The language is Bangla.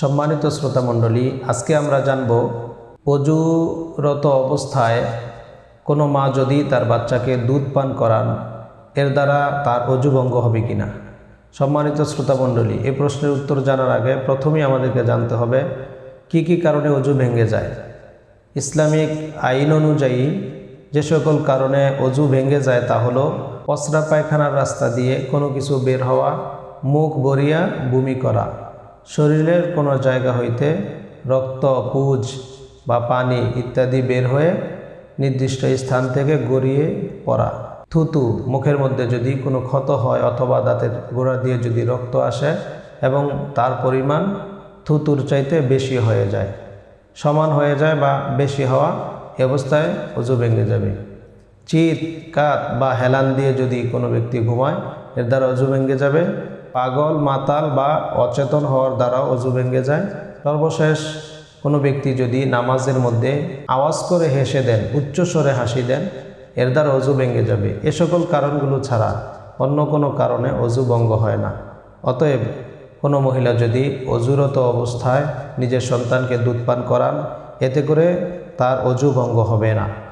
সম্মানিত শ্রোতা মণ্ডলী, আজকে আমরা জানব অজুরত অবস্থায় কোনো মা যদি তার বাচ্চাকে দুধ পান করান এর দ্বারা তার অজু ভঙ্গ হবে কিনা। সম্মানিত শ্রোতা মণ্ডলী, এই প্রশ্নের উত্তর জানার আগে প্রথমেই আমাদেরকে জানতে হবে কি কি কারণে অজু ভেঙে যায়। ইসলামিক আইন অনুযায়ী যে সকল কারণে অজু ভেঙে যায় তা হলো পসরা পায়খানার রাস্তা দিয়ে কোনো কিছু বের হওয়া, মুখ ভরিয়া বমি করা, শরীরের কোনো জায়গা হইতে রক্ত, পুজ বা পানি ইত্যাদি বের হয়ে নির্দিষ্ট স্থান থেকে গড়িয়ে পড়া, থুতু, মুখের মধ্যে যদি কোনো ক্ষত হয় অথবা দাঁতের গোড়া দিয়ে যদি রক্ত আসে এবং তার পরিমাণ থুতুর চাইতে বেশি হয়ে যায়, সমান হয়ে যায় বা বেশি হওয়া এ অবস্থায় অজু ভেঙে যাবে। চিৎ, কাত বা হেলান দিয়ে যদি কোনো ব্যক্তি ঘুমায় এর দ্বারা অজু ভেঙে যাবে। পাগল, মাতাল বা অচেতন হওয়ার দ্বারাও অজু ভেঙে যায়। সর্বশেষ কোনো ব্যক্তি যদি নামাজের মধ্যে আওয়াজ করে হেসে দেন, উচ্চস্বরে হাসি দেন, এর দ্বারা অজু ভেঙে যাবে। এ সকল কারণগুলো ছাড়া অন্য কোনো কারণে অজু ভঙ্গ হয় না। অতএব কোনো মহিলা যদি অজুরত অবস্থায় নিজের সন্তানকে দুধ পান করান এতে করে তার অজু ভঙ্গ হবে না।